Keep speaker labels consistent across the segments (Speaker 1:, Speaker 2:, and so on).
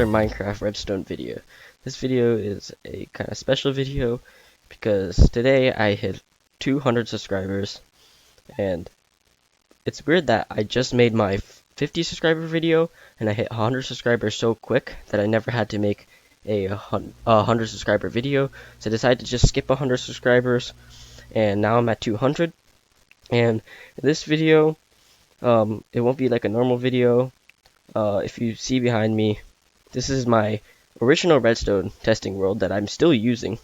Speaker 1: Minecraft redstone video. This video is a kind of special video because today I hit 200 subscribers, and it's weird that I just made my 50 subscriber video and I hit 100 subscribers so quick that I never had to make a 100 subscriber video. So I decided to just skip 100 subscribers, and now I'm at 200. And this video, it won't be like a normal video. If you see behind me, this is my original redstone testing world that I'm still using,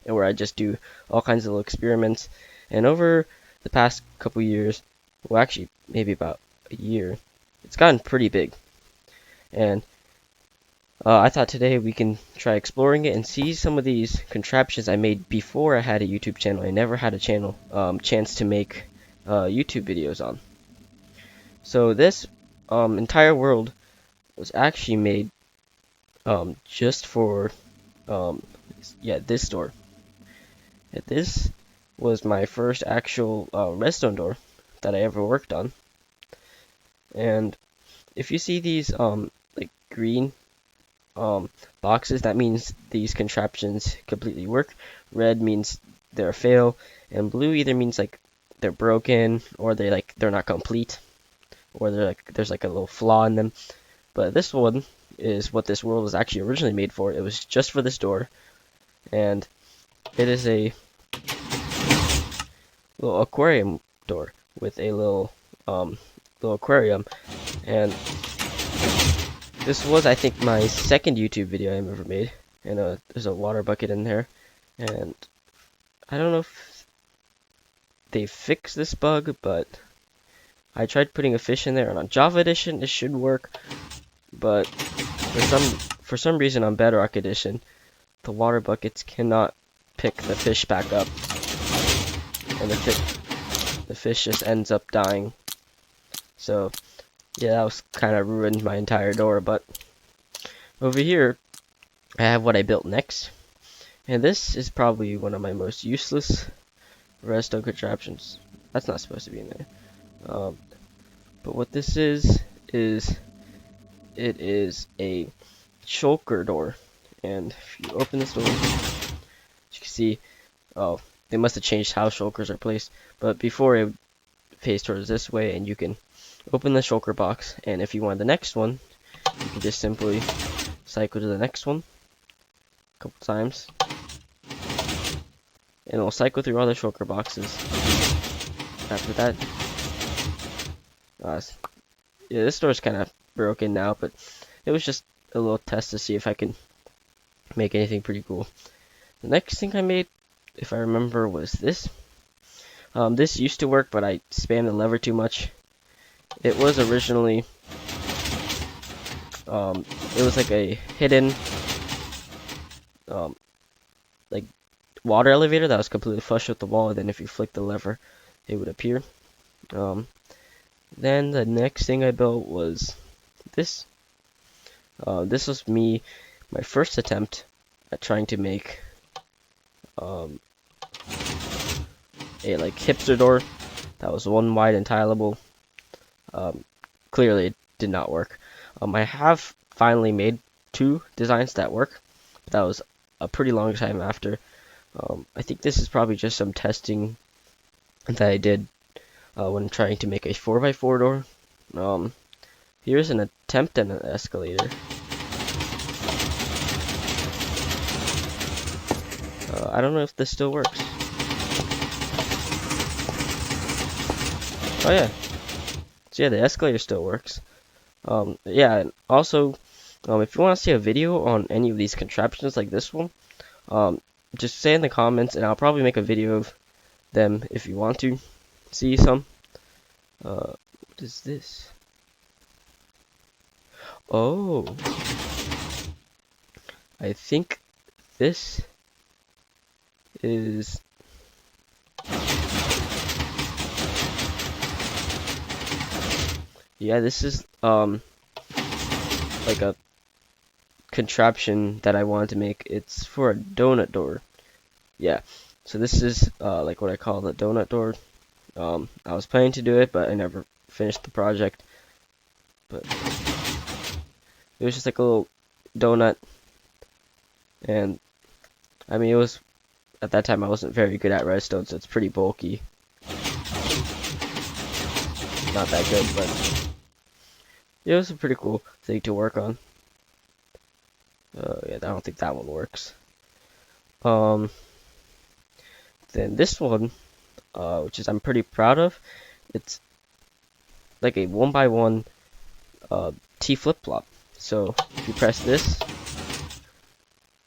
Speaker 1: and where I just do all kinds of little experiments. And over the past couple years, well, actually maybe about a year, it's gotten pretty big. And I thought today we can try exploring it and see some of these contraptions I made before I had a YouTube channel. I never had a channel chance to make YouTube videos on. So this entire world was actually made just for this door. And this was my first actual redstone door that I ever worked on. And if you see these like green boxes, that means these contraptions completely work. Red means they're a fail, and blue either means like they're broken, or they're not complete, or there's like a little flaw in them. But this one is what this world was actually originally made for. It was just for this door, and it is a little aquarium door with a little aquarium. And this was, I think, my second YouTube video I ever made. And there's a water bucket in there, and I don't know if they fixed this bug, but I tried putting a fish in there, and on Java Edition it should work, but for some reason on Bedrock Edition the water buckets cannot pick the fish back up, and the fish just ends up dying. So yeah, that was kind of ruined my entire door. But over here I have what I built next, and this is probably one of my most useless redstone contraptions. That's not supposed to be in there. But what this is it is a shulker door. And if you open this door, as you can see, oh, they must have changed how shulkers are placed. But before, it would face towards this way, and you can open the shulker box. And if you want the next one, you can just simply cycle to the next one a couple times, and it'll cycle through all the shulker boxes. After that, yeah, this door is kind of broken now, but it was just a little test to see if I can make anything pretty cool. The next thing I made, if I remember, was this. This used to work, but I spammed the lever too much. It was originally it was like a hidden like water elevator that was completely flush with the wall, and then if you flick the lever it would appear. Then the next thing I built was this. This was my first attempt at trying to make a like hipster door that was one wide and tileable. Clearly it did not work. I have finally made two designs that work, but that was a pretty long time after. I think this is probably just some testing that I did when trying to make a 4x4 door. Here's an attempt at an escalator. I don't know if this still works. Oh yeah. So yeah, the escalator still works. Yeah, and also, if you want to see a video on any of these contraptions like this one, just say in the comments, and I'll probably make a video of them if you want to see some. What is this? Oh, I think this is this is like a contraption that I wanted to make. It's for a donut door. Yeah, so this is like what I call the donut door. I was planning to do it, but I never finished the project. But it was just like a little donut, and I mean, it was at that time I wasn't very good at redstone, so it's pretty bulky. Not that good, but it was a pretty cool thing to work on. Yeah, I don't think that one works. Then this one, which is I'm pretty proud of, it's like a 1x1 T flip-flop. So if you press this,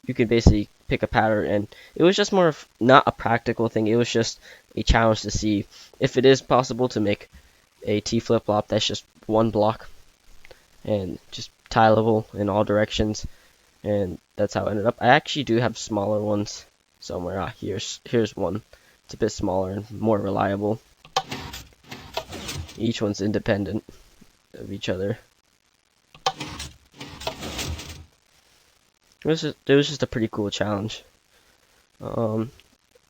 Speaker 1: you can basically pick a pattern, and it was just more of not a practical thing, it was just a challenge to see if it is possible to make a T flip-flop that's just one block and just tileable in all directions, and that's how it ended up. I actually do have smaller ones somewhere. Here's one. It's a bit smaller and more reliable. Each one's independent of each other. It was just a pretty cool challenge.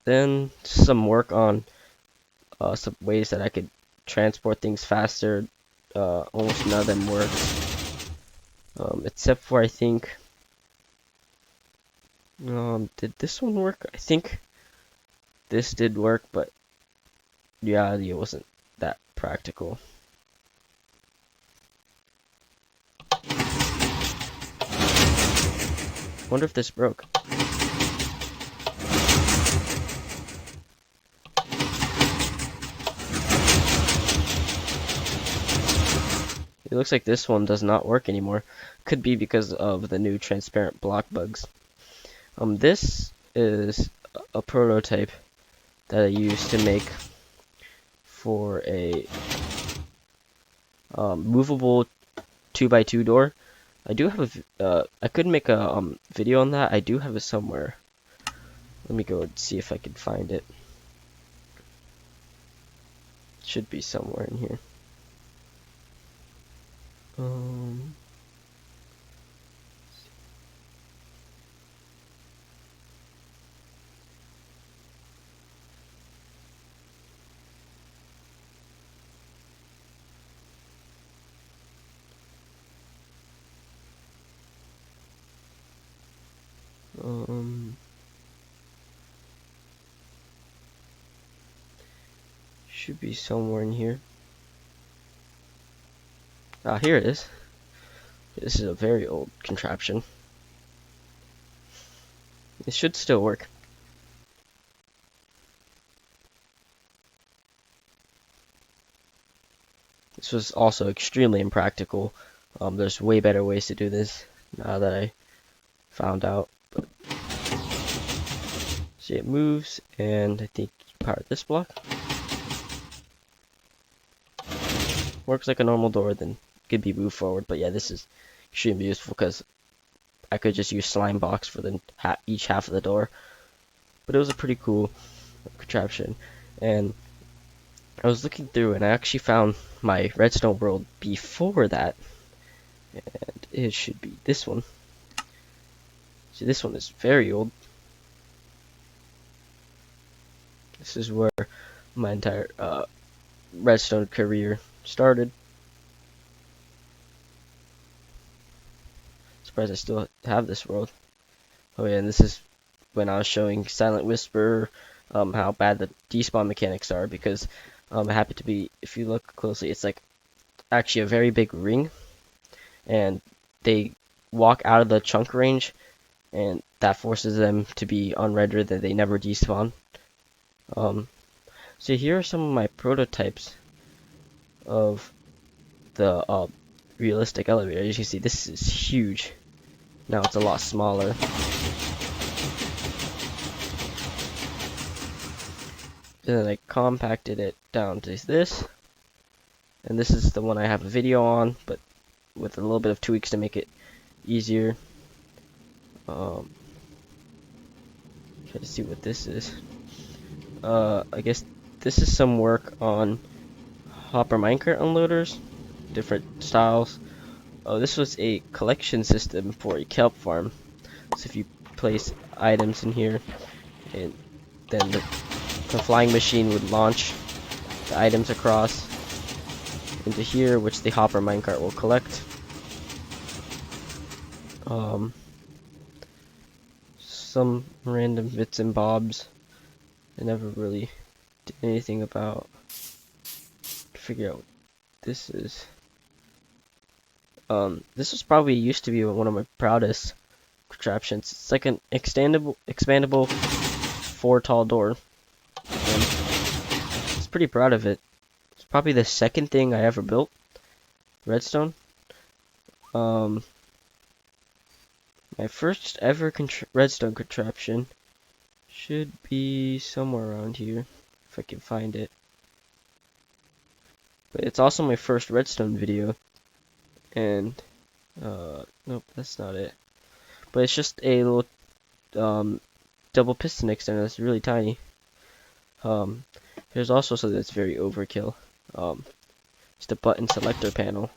Speaker 1: Then some work on some ways that I could transport things faster. Almost none of them worked, except for I think. Did this one work? I think this did work, but in reality it wasn't that practical. Wonder if this broke. It looks like this one does not work anymore. Could be because of the new transparent block bugs. This is a prototype that I used to make for a movable 2x2 door. I do have I could make a video on that. I do have it somewhere. Let me go and see if I can find it. It should be somewhere in here. Should be somewhere in here. Ah, here it is. This is a very old contraption. It should still work. This was also extremely impractical. There's way better ways to do this now that I found out. But see, it moves, and I think you power this block. Works like a normal door, then could be moved forward. But yeah, this is extremely useful because I could just use slime box for each half of the door. But it was a pretty cool contraption, and I was looking through, and I actually found my redstone world before that, and it should be this one. See, this one is very old. This is where my entire redstone career started. Surprised I still have this world. Oh yeah, and this is when I was showing Silent Whisper how bad the despawn mechanics are, because it happened to be, if you look closely, it's like actually a very big ring, and they walk out of the chunk range, and that forces them to be unrendered, that they never despawn. So here are some of my prototypes of the realistic elevator. As you can see, this is huge. Now it's a lot smaller. And then I compacted it down to this. And this is the one I have a video on, but with a little bit of tweaks to make it easier. Try to see what this is. I guess this is some work on hopper minecart unloaders, different styles. Oh, this was a collection system for a kelp farm. So if you place items in here, and then the flying machine would launch the items across into here, which the hopper minecart will collect. some random bits and bobs I never really did anything about to figure out what this is. This was probably used to be one of my proudest contraptions. It's like an expandable 4 tall door. And I was pretty proud of it. It's probably the second thing I ever built. Redstone. My first ever redstone contraption should be somewhere around here, if I can find it. But it's also my first redstone video. And, nope, that's not it. But it's just a little, double piston extender that's really tiny. There's also something that's very overkill. Just a button selector panel.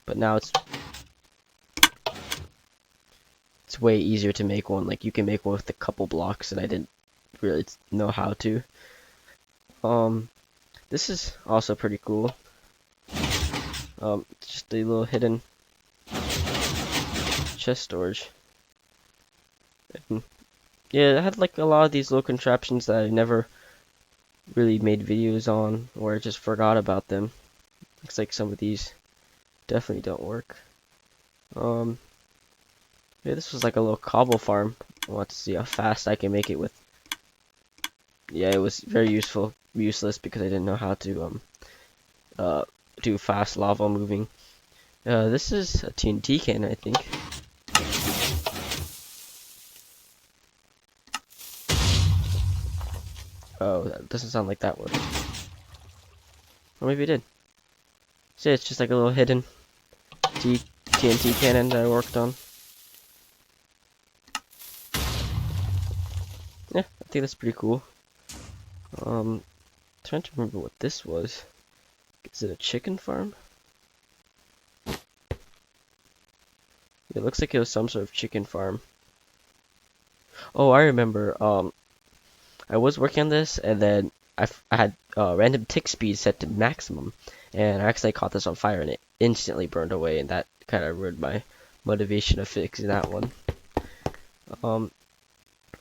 Speaker 1: But now it's way easier to make one. Like, you can make one with a couple blocks, and I didn't really know how to. This is also pretty cool. Just a little hidden chest storage. And yeah, I had like a lot of these little contraptions that I never really made videos on, or I just forgot about them. Looks like some of these definitely don't work. Yeah, this was like a little cobble farm. I want to see how fast I can make it with. Yeah, it was very useless because I didn't know how to do fast lava moving. This is a TNT cannon, I think. Oh, that doesn't sound like that worked. Or maybe it did. See, it's just like a little hidden TNT cannon that I worked on. Yeah, I think that's pretty cool. Trying to remember what this was. Is it a chicken farm? It looks like it was some sort of chicken farm. Oh, I remember. I was working on this, and then I had random tick speed set to maximum, and I actually caught this on fire, and it instantly burned away, and that kind of ruined my motivation of fixing that one. Oh,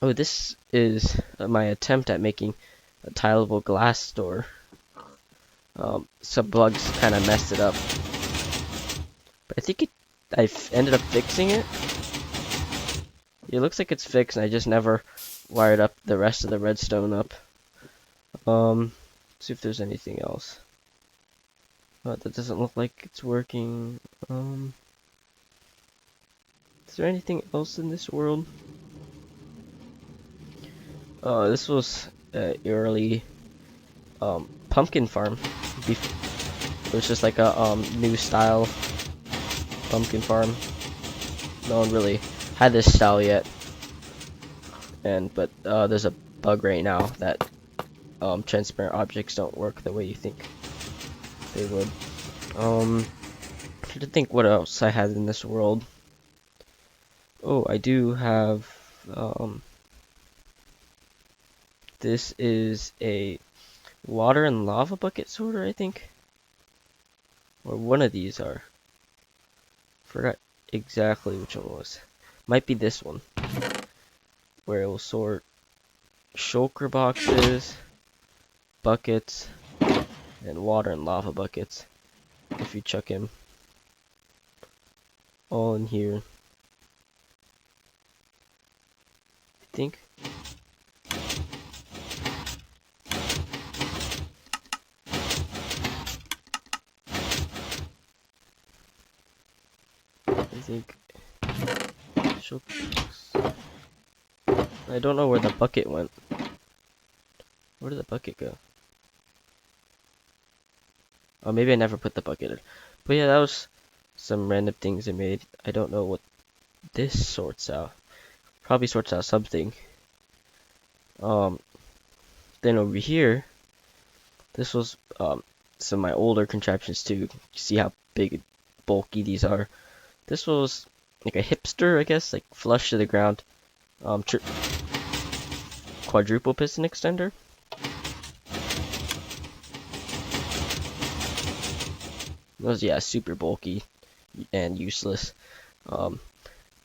Speaker 1: this is my attempt at making a tileable glass door. Some bugs kind of messed it up, but I think I ended up fixing it. It looks like it's fixed, and I just never wired up the rest of the redstone up. Let's see if there's anything else. That doesn't look like it's working. Is there anything else in this world? This was early pumpkin farm. It was just like a new style pumpkin farm. No one really had this style yet. But there's a bug right now that transparent objects don't work the way you think they would. I'm trying to think what else I had in this world. Oh, I do have this is a water and lava bucket sorter, I think. Or one of these are. Forgot exactly which one it was. Might be this one. Where it will sort shulker boxes, buckets, and water and lava buckets. If you chuck him all in here. I think. I don't know where the bucket went. Where did the bucket go? Oh, maybe I never put the bucket in. But yeah, that was some random things I made. I don't know what this sorts out. Probably sorts out something. Then over here, this was some of my older contraptions too. You see how big and bulky these are. This was like a hipster, I guess, like flush to the ground. Quadruple piston extender. It was, yeah, super bulky and useless. Um,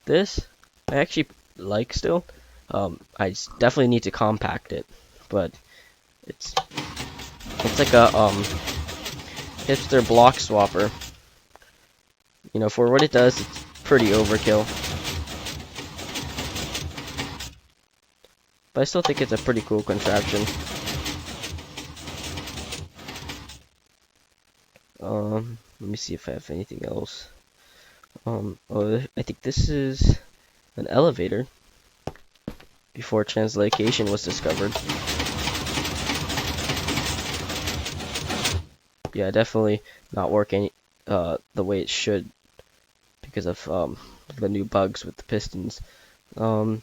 Speaker 1: this I actually like still. Definitely need to compact it, but it's it's like a hipster block swapper. You know, for what it does, it's pretty overkill. But I still think it's a pretty cool contraption. Let me see if I have anything else. Oh, I think this is an elevator before translocation was discovered. Yeah, definitely not working the way it should because of the new bugs with the pistons. Well,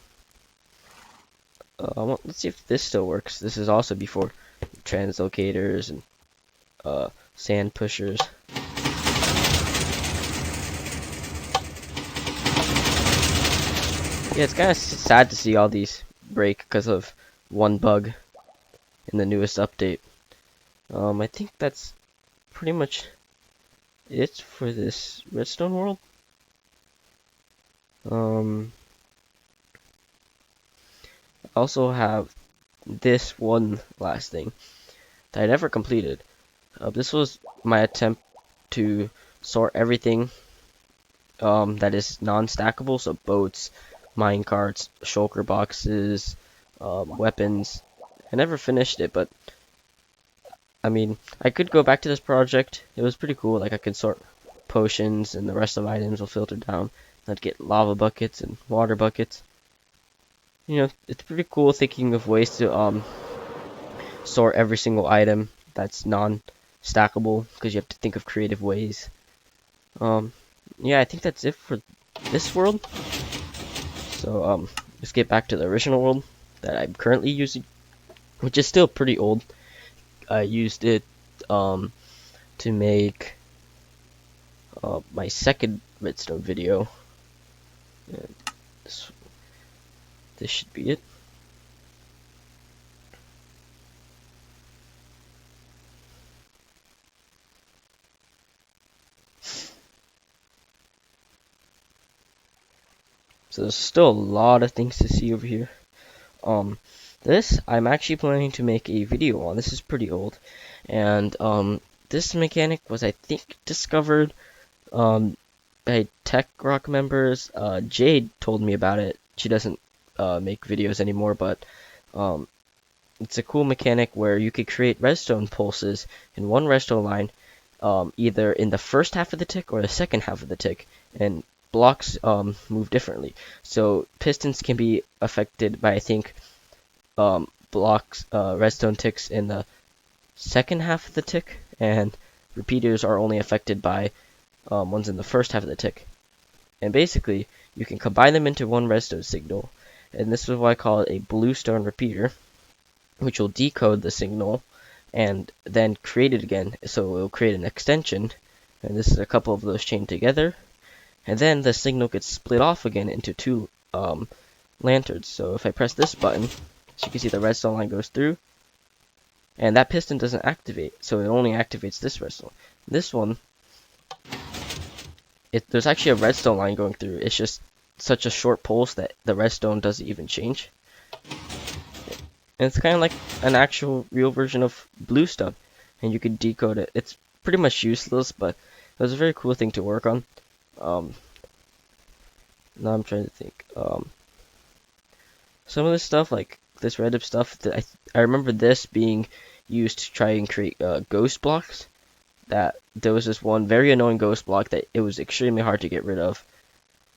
Speaker 1: let's see if this still works. This is also before translocators and sand pushers. Yeah, it's kind of sad to see all these break because of one bug in the newest update. I think that's pretty much it for this redstone world. I also have this one last thing that I never completed. This was my attempt to sort everything that is non-stackable, so boats, minecarts, shulker boxes, weapons. I never finished it, but I mean, I could go back to this project. It was pretty cool. Like I could sort potions, and the rest of items will filter down. I'd get lava buckets and water buckets. You know, it's pretty cool thinking of ways to sort every single item that's non-stackable because you have to think of creative ways. Yeah, I think that's it for this world. So let's get back to the original world that I'm currently using, which is still pretty old. I used it to make my second redstone video. And this should be it. So there's still a lot of things to see over here. This I'm actually planning to make a video on. This is pretty old, and this mechanic was, I think, discovered by Tech Rock members. Jade told me about it. She doesn't make videos anymore, but it's a cool mechanic where you could create redstone pulses in one redstone line, either in the first half of the tick or the second half of the tick, and blocks move differently. So pistons can be affected by, I think, redstone ticks in the second half of the tick, and repeaters are only affected by ones in the first half of the tick. And basically, you can combine them into one redstone signal, and this is why I call it a bluestone repeater, which will decode the signal and then create it again. So it will create an extension, and this is a couple of those chained together, and then the signal gets split off again into two lanterns. So if I press this button, so you can see the redstone line goes through, and that piston doesn't activate, so it only activates this redstone. This one, there's actually a redstone line going through. It's just such a short pulse that the redstone doesn't even change. And it's kind of like an actual real version of bluestone, and you can decode it. It's pretty much useless, but it was a very cool thing to work on. Now I'm trying to think. Some of this stuff, like this Reddit stuff, that I remember this being used to try and create ghost blocks. That there was this one very annoying ghost block that it was extremely hard to get rid of,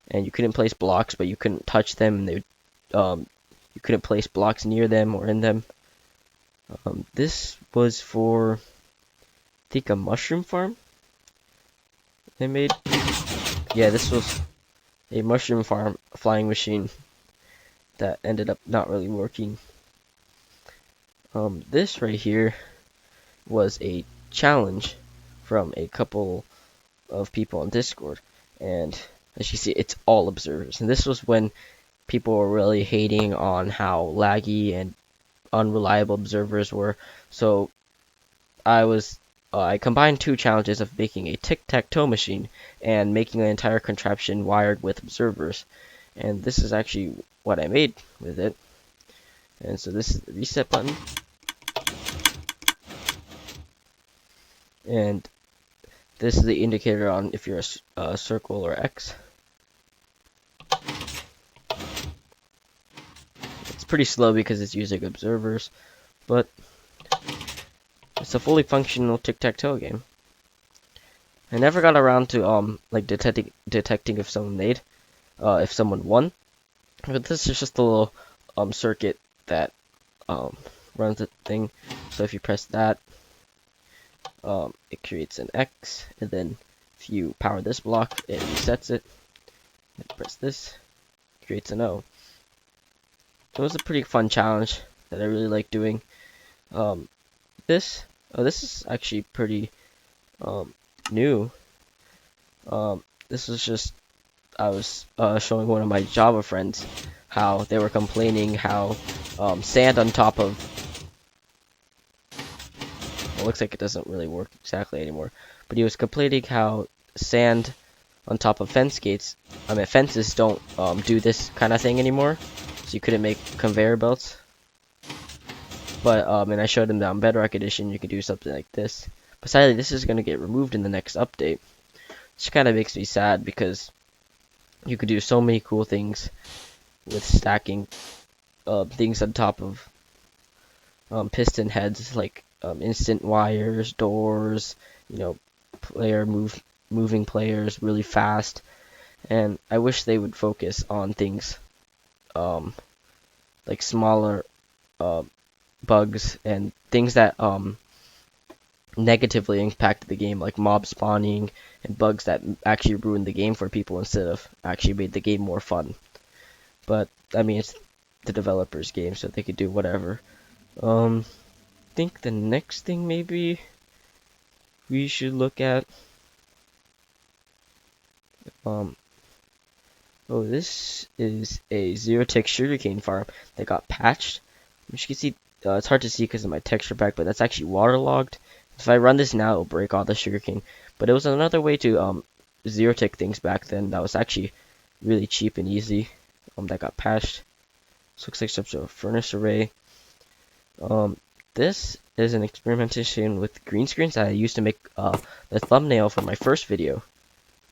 Speaker 1: and you couldn't place blocks, but you couldn't touch them, and they you couldn't place blocks near them or in them. This was for, I think, a mushroom farm they made. Yeah, this was a mushroom farm flying machine that ended up not really working. This right here was a challenge from a couple of people on Discord, and as you see, it's all observers. And this was when people were really hating on how laggy and unreliable observers were. So I was I combined two challenges of making a tic-tac-toe machine and making an entire contraption wired with observers. And this is actually what I made with it. And so this is the reset button. And this is the indicator on if you're a circle or X. It's pretty slow because it's using observers, but it's a fully functional tic-tac-toe game. I never got around to like detecting if someone won. But this is just a little circuit that runs the thing. So if you press that, it creates an X, and then if you power this block, it resets it. And press this, it creates an O. It was a pretty fun challenge that I really like doing. This is actually pretty new. This was just I was showing one of my Java friends how they were complaining how sand on top of it looks like it doesn't really work exactly anymore, but he was complaining how sand on top of fences don't do this kind of thing anymore, so you couldn't make conveyor belts. But and I showed him that on Bedrock Edition you could do something like this. But sadly, this is going to get removed in the next update, which kind of makes me sad because you could do so many cool things with stacking things on top of piston heads, like instant wires, doors, moving players really fast. And I wish they would focus on things like smaller bugs and things that negatively impact the game, like mob spawning and bugs that actually ruin the game for people instead of actually made the game more fun. But I mean, it's the developer's game, so they could do whatever. I think the next thing maybe we should look at. Oh, this is a zero-tick sugarcane farm that got patched. As you can see, it's hard to see because of my texture pack, but that's actually waterlogged. If I run this now, it'll break all the sugarcane. But it was another way to zero-tick things back then that was actually really cheap and easy. That got patched. This looks like some sort of furnace array. This is an experimentation with green screens that I used to make the thumbnail for my first video.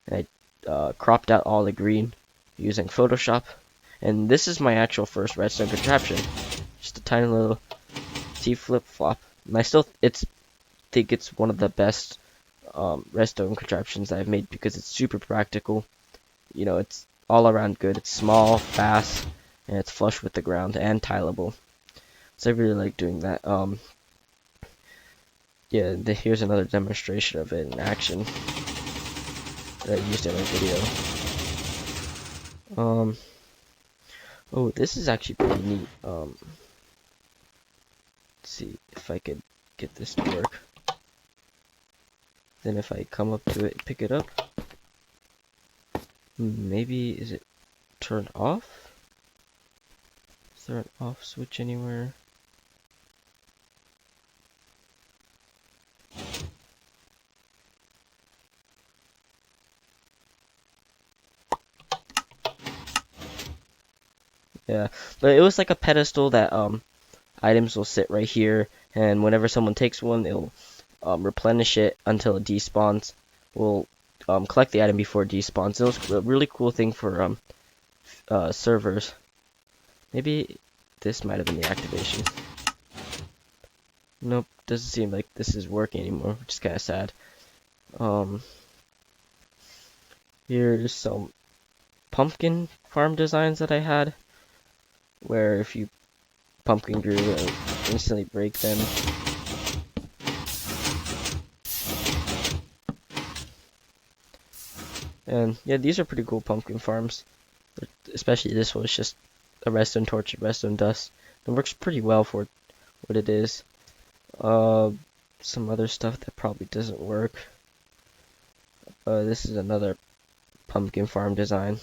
Speaker 1: And I cropped out all the green using Photoshop. And this is my actual first redstone contraption. Just a tiny little T flip-flop. And I still think it's one of the best redstone contraptions that I've made because it's super practical. It's all around good. It's small, fast, and it's flush with the ground and tileable. So I really like doing that. Yeah, here's another demonstration of it in action that I used in my video. Oh, this is actually pretty neat. Let's see if I could get this to work. Then if I come up to it and pick it up, maybe is it turned off? Is there an off switch anywhere? Yeah, but it was like a pedestal that items will sit right here, and whenever someone takes one, it'll replenish it until it despawns. We'll collect the item before it despawns. It was a really cool thing for servers. Maybe this might have been the activation. Nope, doesn't seem like this is working anymore, which is kind of sad. Here's some pumpkin farm designs that I had, where if you pumpkin grew, it would instantly break them. And yeah, these are pretty cool pumpkin farms. Especially this one is just a redstone torch and redstone dust. It works pretty well for what it is. Some other stuff that probably doesn't work. This is another pumpkin farm design.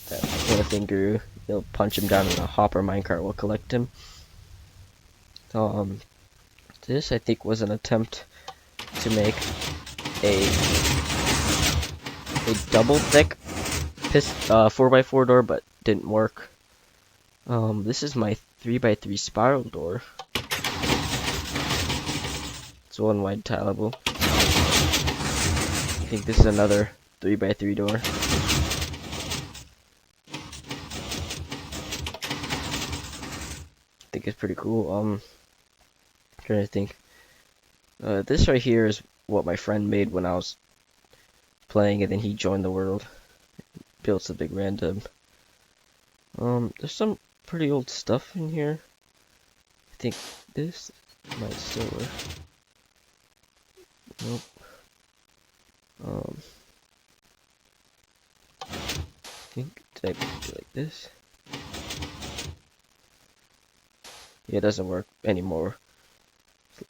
Speaker 1: That when a thing grew, you'll punch him down and a hopper minecart will collect him. This, I think, was an attempt to make a double thick 4x4 door, but didn't work. This is my 3x3 spiral door. It's one wide tileable. I think this is another 3x3 door. I think it's pretty cool. I'm trying to think. This right here is what my friend made when I was playing, and then he joined the world. Built a big random. There's some pretty old stuff in here. I think this might still work. Nope. I think, did I do it like this? Yeah, it doesn't work anymore.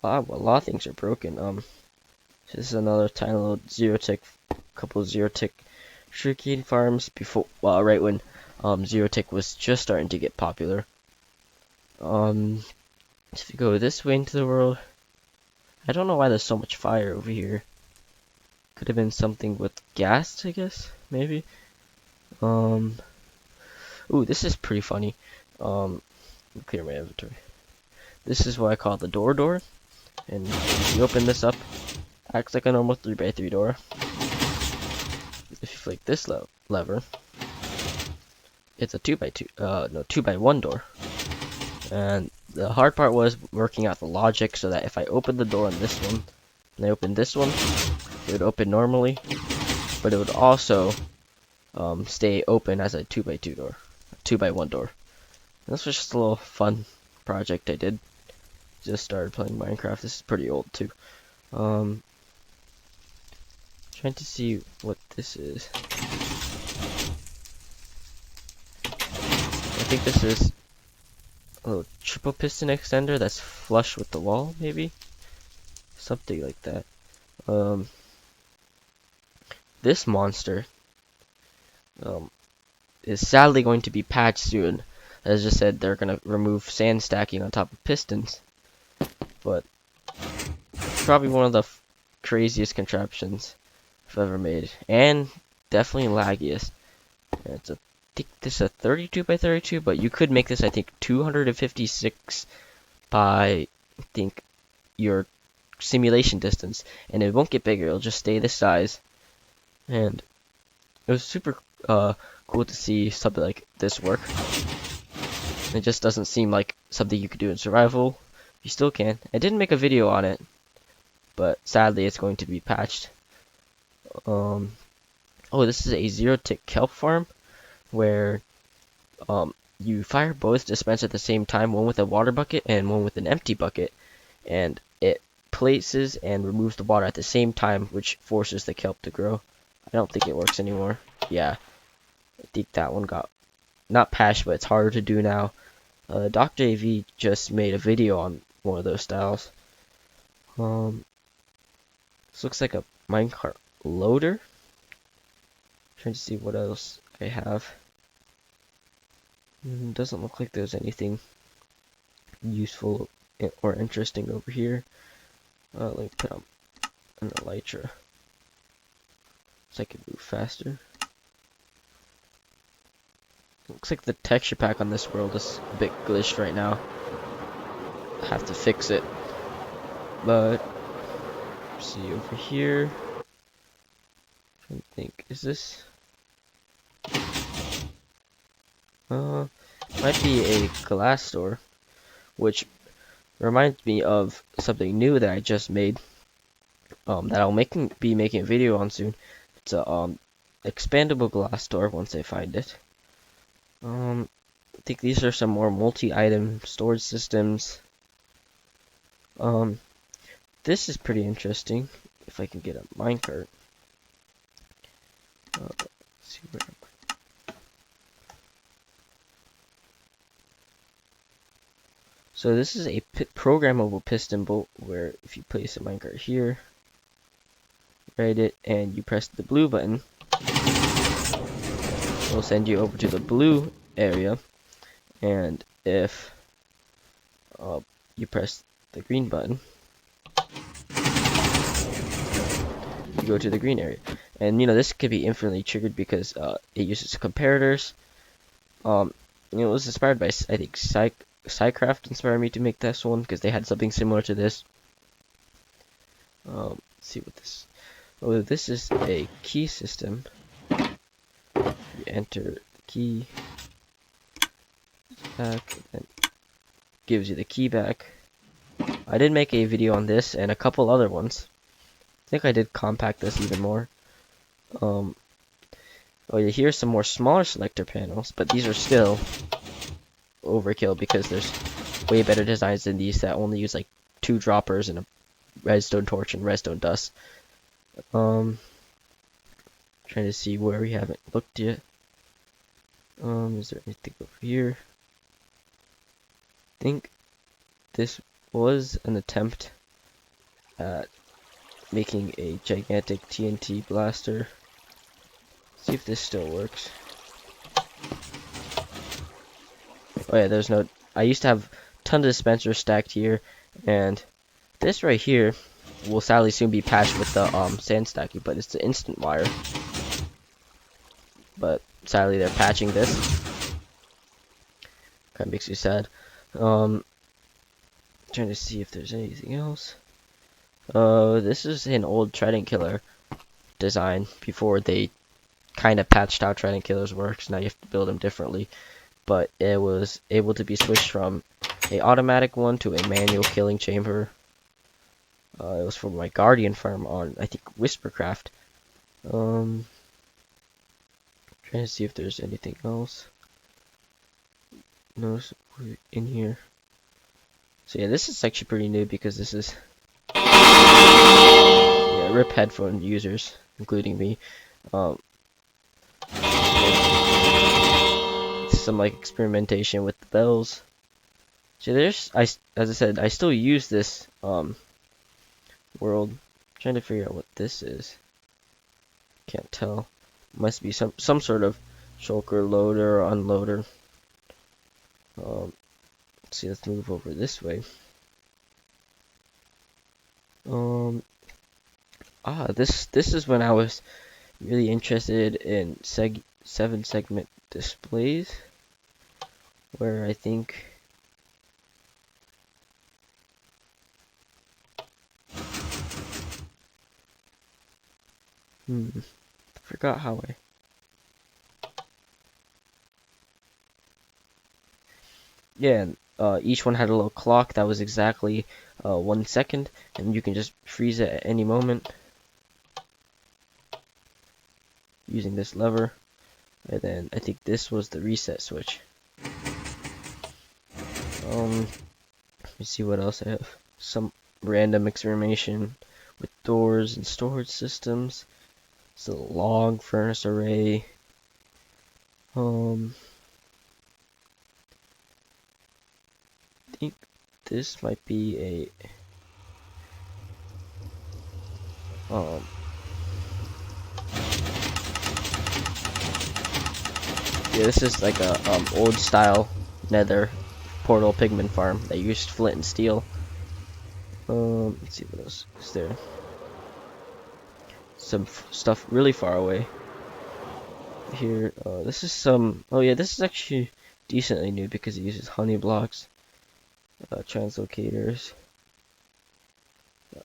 Speaker 1: A lot of things are broken. This is another tiny little couple zero-tick sugarcane farms before, well, right when zero-tick was just starting to get popular. If you go this way into the world, I don't know why there's so much fire over here. Could have been something with gas, I guess, maybe. Ooh, this is pretty funny. Clear my inventory. This is what I call the door, and if you open this up, acts like a normal 3x3 door. If you flick this lever, it's a 2x1 door. And the hard part was working out the logic so that if I open the door on this one, and I open this one, it would open normally, but it would also stay open as a 2x2 door, a 2x1 door. And this was just a little fun project I did. Just started playing Minecraft. This is pretty old too. Trying to see what this is. I think this is a little triple piston extender that's flush with the wall, maybe? Something like that. This monster is sadly going to be patched soon. As I just said, they're going to remove sand stacking on top of pistons. But it's probably one of the craziest contraptions I've ever made. And definitely laggiest. And I think this is a 32x32, but you could make this, I think, 256 by, I think, your simulation distance. And it won't get bigger, it'll just stay this size. And it was super cool to see something like this work. It just doesn't seem like something you could do in survival. You still can. I didn't make a video on it, but sadly it's going to be patched. Oh, this is a zero-tick kelp farm where you fire both dispenser at the same time, one with a water bucket and one with an empty bucket, and it places and removes the water at the same time, which forces the kelp to grow. I don't think it works anymore. Yeah, I think that one got not patched, but it's harder to do now. Dr. AV just made a video on one of those styles. This looks like a minecart loader. Trying to see what else I have. Doesn't look like there's anything useful or interesting over here. Let me put on an elytra so I can move faster. Looks like the texture pack on this world is a bit glitched right now. I have to fix it. But see over here. I think, is this? Might be a glass door, which reminds me of something new that I just made. That I'll be making a video on soon. It's a expandable glass door once I find it. I think these are some more multi-item storage systems. This is pretty interesting. If I can get a minecart. Let's see where am I? So this is a programmable piston bolt where if you place a minecart here, write it, and you press the blue button, it'll send you over to the blue area, and if you press the green button, you go to the green area. And this could be infinitely triggered because it uses comparators. It was inspired by, I think, Psycraft inspired me to make this one because they had something similar to this. Let's see what this. Oh, this is a key system. You enter the key back, and gives you the key back. I did make a video on this and a couple other ones. I think I did compact this even more. Oh yeah, here's some more smaller selector panels, but these are still overkill because there's way better designs than these that only use like 2 droppers and a redstone torch and redstone dust. Trying to see where we haven't looked yet. Is there anything over here? I think this was an attempt at making a gigantic TNT blaster. See if this still works. Oh yeah, there's no. I used to have tons of dispensers stacked here, and this right here will sadly soon be patched with the sand stacking, but it's the instant wire. But sadly, they're patching this. Kind of makes you sad. Trying to see if there's anything else. This is an old Trident Killer design before they kind of patched how Trident Killers works. Now you have to build them differently. But it was able to be switched from a automatic one to a manual killing chamber. It was for my Guardian farm on, I think, Whispercraft. Trying to see if there's anything else. No, in here. So yeah, this is actually pretty new because this is RIP headphone users, including me. Some like experimentation with the bells. So there's, as I said, I still use this world. I'm trying to figure out what this is. Can't tell. Must be some sort of shulker loader or unloader. Let's see, let's move over this way. This is when I was really interested in 7-segment displays, where I think forgot how each one had a little clock that was exactly 1 second, and you can just freeze it at any moment using this lever. And then I think this was the reset switch. Let me see what else I have. Some random experimentation with doors and storage systems. It's a log furnace array. I think this might be a yeah, this is like a old style nether portal pigment farm that used flint and steel. Let's see what else is there. Some stuff really far away. Here, this is some. Oh yeah, this is actually decently new because it uses honey blocks, translocators,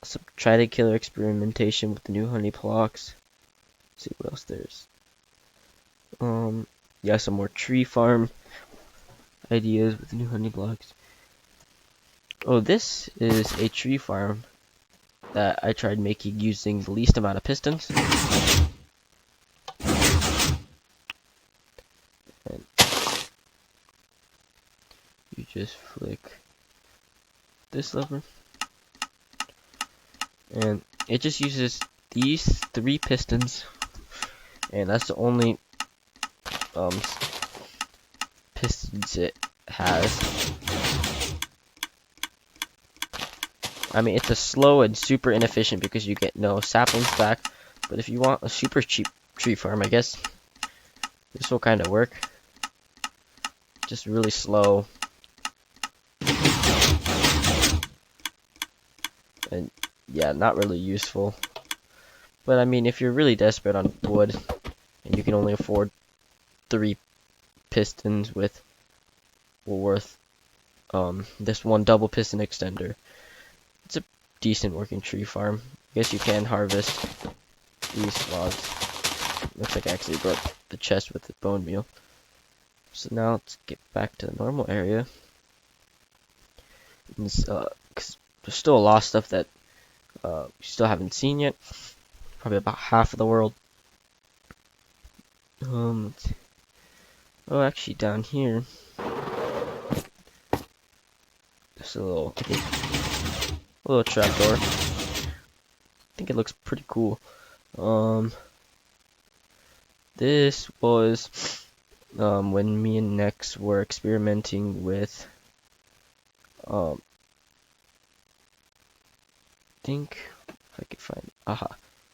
Speaker 1: some Trident Killer experimentation with the new honey blocks. Let's see what else there's. Yeah, some more tree farm ideas with the new honey blocks. Oh, this is a tree farm that I tried making using the least amount of pistons. And you just flick this lever, and it just uses these 3 pistons, and that's the only pistons it has. I mean, it's a slow and super inefficient because you get no saplings back, but if you want a super cheap tree farm, I guess this will kind of work. Just really slow. And yeah, not really useful. But I mean, if you're really desperate on wood and you can only afford 3 pistons with worth this one double piston extender, it's a decent working tree farm. I guess you can harvest these logs. Looks like I actually broke the chest with the bone meal. So now let's get back to the normal area. Cause there's still a lot of stuff that we still haven't seen yet. Probably about half of the world. Let's see. Oh, actually down here, there's a little trapdoor. I think it looks pretty cool. This was when me and Nex were experimenting with I think if I could find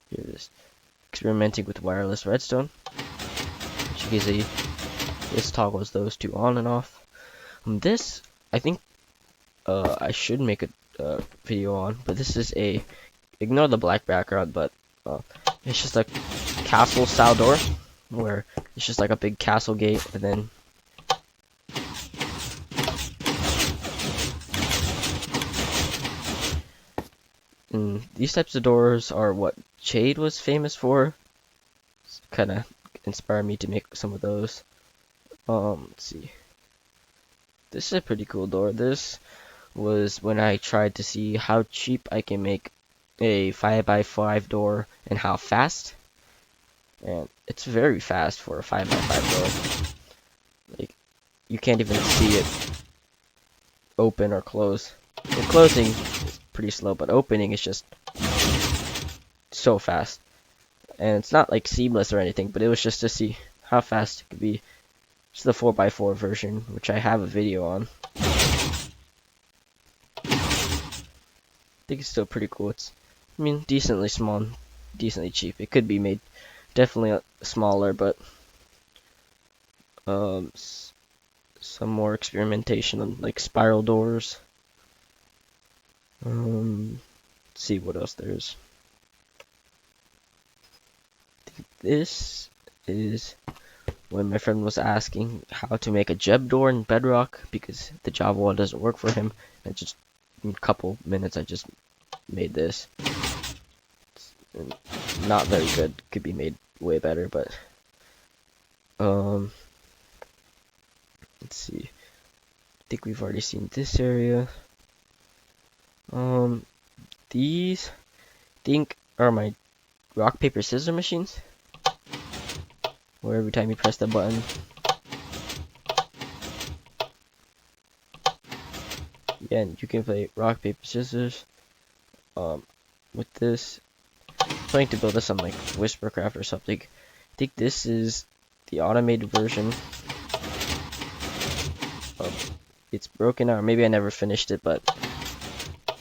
Speaker 1: here it is. Experimenting with wireless redstone. Which you can see this toggles those two on and off. This I think I should make a video on, but this is ignore the black background, but it's just a castle style door where it's just like a big castle gate, and then these types of doors are what Jade was famous for. Kind of inspired me to make some of those. Let's see. This is a pretty cool door. This was when I tried to see how cheap I can make a 5x5 door and how fast. And it's very fast for a 5x5 door. Like, you can't even see it open or close. The closing is pretty slow, but opening is just so fast. And it's not like seamless or anything, but it was just to see how fast it could be. It's the 4x4 version, which I have a video on. I think it's still pretty cool. It's, I mean, decently small and decently cheap. It could be made definitely smaller, but some more experimentation on like spiral doors. Let's see what else there is. This is when my friend was asking how to make a Jeb door in Bedrock because the Java one doesn't work for him. And just in a couple minutes, I just made this. It's not very good. Could be made way better, but let's see. I think we've already seen this area. These I think are my rock paper scissors machines, where every time you press the button, again, you can play rock paper scissors. With this, I'm planning to build this on like Whispercraft or something. I think this is the automated version. It's broken out, or maybe I never finished it, but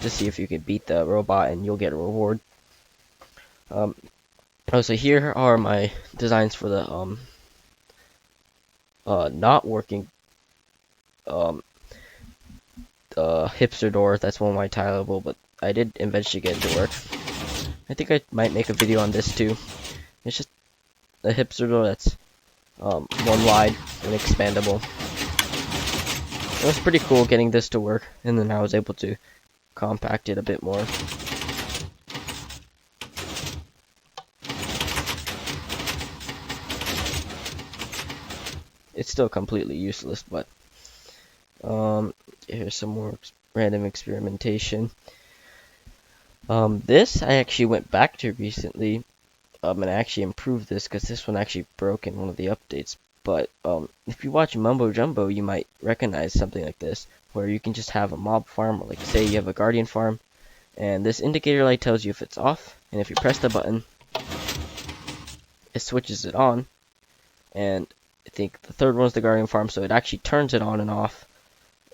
Speaker 1: to see if you can beat the robot and you'll get a reward. So here are my designs for the not working the hipster door. That's one of my tileable, but I did eventually get it to work. I think I might make a video on this too. It's just a hipster door that's one wide and expandable. It was pretty cool getting this to work, and then I was able to compact it a bit more. It's still completely useless, but here's some more random experimentation. This I actually went back to recently, and I actually improved this because this one actually broke in one of the updates. But if you watch Mumbo Jumbo, you might recognize something like this, where you can just have a mob farm, or like say you have a guardian farm, and this indicator light tells you if it's off, and if you press the button, it switches it on. And I think the third one's the guardian farm, so it actually turns it on and off.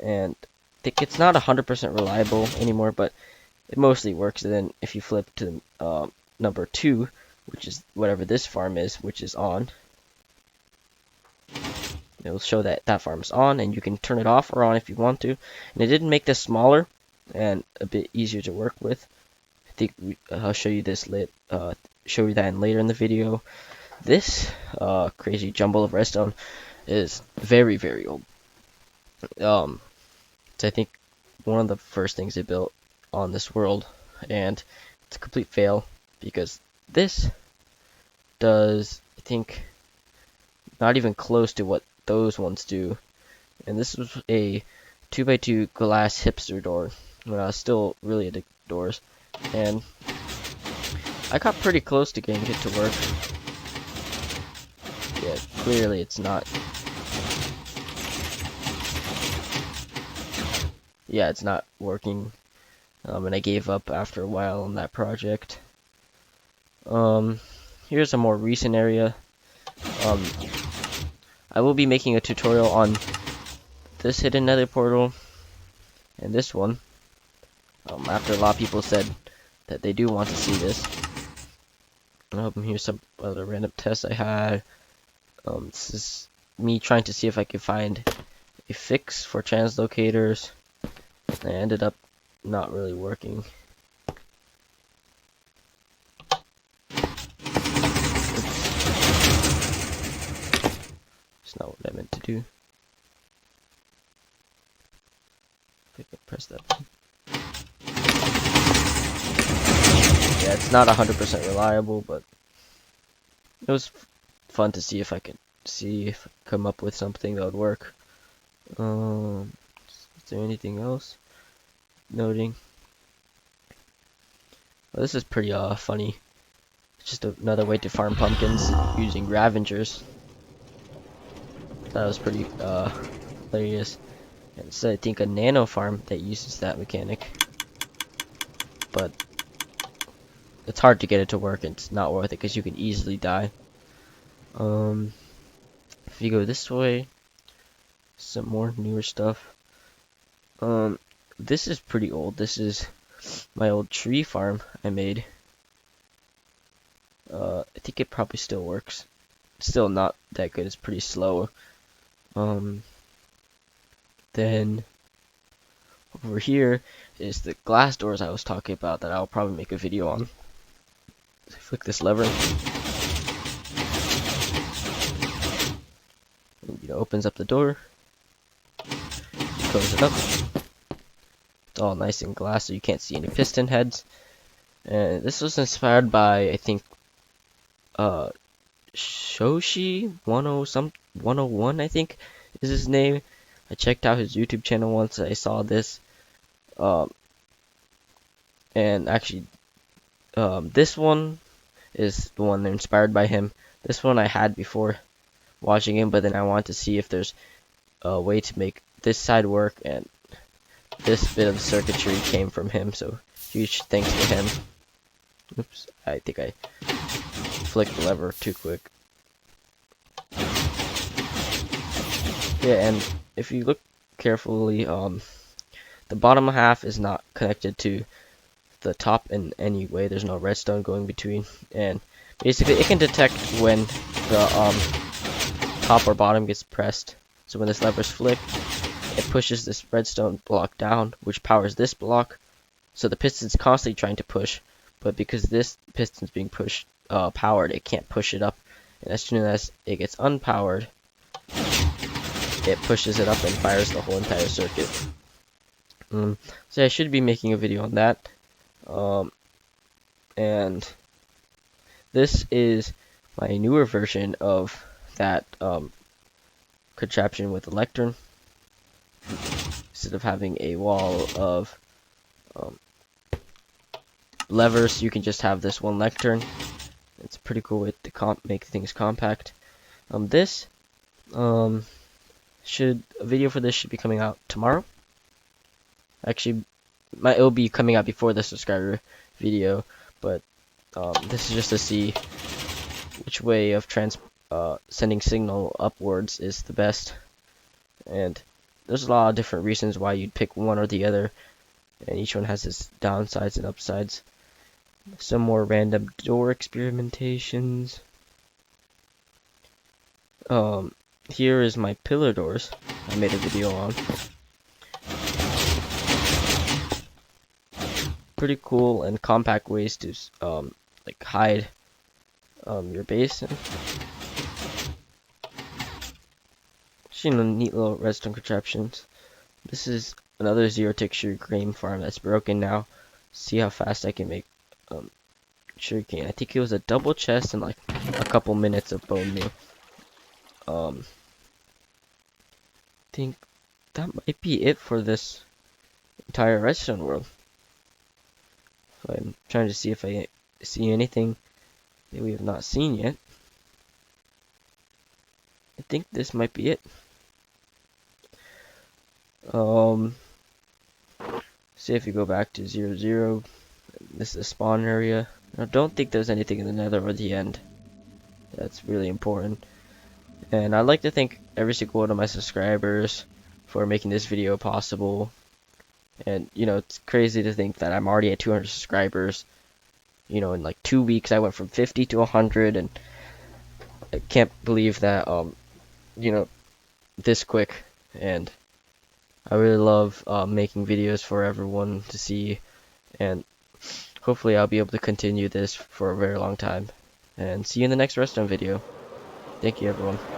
Speaker 1: And I think it's not 100% reliable anymore, but it mostly works. And then if you flip to number 2, which is whatever this farm is, which is on, it will show that that farm is on, and you can turn it off or on if you want to. And it did make this smaller and a bit easier to work with. I think I'll show you this show you that later in the video. This crazy jumble of redstone is very, very old. It's, I think, one of the first things they built on this world, and it's a complete fail because this does, I think, not even close to what those ones do. And this was a 2x2 glass hipster door when I was still really into doors, and I got pretty close to getting it to work. Yeah, clearly it's not. Yeah, it's not working, and I gave up after a while on that project. Here's a more recent area. I will be making a tutorial on this hidden nether portal and this one. After a lot of people said that they do want to see this. Here's some other random tests I had. This is me trying to see if I could find a fix for translocators. I ended up not really working. It's not what I meant to do. If I can press that button. Yeah, it's not 100% reliable, but it was fun to see if I could come up with something that would work. Is there anything else noting? Well, this is pretty funny. It's just another way to farm pumpkins using ravengers. That was pretty hilarious. And it's, I think, a nano farm that uses that mechanic, but it's hard to get it to work, and it's not worth it because you can easily die. If you go this way, some more newer stuff. This is pretty old. This is my old tree farm I made. I think it probably still works. It's still not that good. It's pretty slow. Then over here is the glass doors I was talking about that I'll probably make a video on. So I flick this lever. It opens up the door. Close it up. It's all nice and glass, so you can't see any piston heads. And this was inspired by, I think, Shoshi 101, I think is his name. I checked out his YouTube channel once. I saw this, and actually, this one is the one inspired by him. This one I had before watching him, but then I wanted to see if there's a way to make this side work, and this bit of circuitry came from him, so huge thanks to him. Oops, I think I flicked the lever too quick. Yeah, and if you look carefully, the bottom half is not connected to the top in any way. There's no redstone going between, and basically it can detect when the top or bottom gets pressed. So when this lever's flicked, it pushes this redstone block down, which powers this block. So the piston's constantly trying to push, but because this piston's being powered, it can't push it up. And as soon as it gets unpowered, it pushes it up and fires the whole entire circuit. So I should be making a video on that. And this is my newer version of that contraption with a lectern. Instead of having a wall of levers, you can just have this one lectern. It's a pretty cool way to make things compact. A video for this should be coming out tomorrow. Actually, it'll be coming out before the subscriber video, but this is just to see which way of sending signal upwards is the best. And there's a lot of different reasons why you'd pick one or the other, and each one has its downsides and upsides. Some more random door experimentations. Here is my pillar doors I made a video on. pretty cool and compact ways to like hide your base. And just, neat little redstone contraptions. This is another zero tick sugarcane farm that's broken now. See how fast I can make sugarcane. I think it was a double chest and like a couple minutes of bone meal. I think that might be it for this entire redstone world. So I'm trying to see if I see anything that we have not seen yet. I think this might be it. See if you go back to 0, this is the spawn area. I don't think there's anything in the nether or the end. That's really important. And I'd like to thank every single one of my subscribers for making this video possible. And, it's crazy to think that I'm already at 200 subscribers. In like 2 weeks I went from 50 to 100, and I can't believe that, this quick. And I really love making videos for everyone to see, and hopefully I'll be able to continue this for a very long time. And see you in the next redstone video. Thank you, everyone.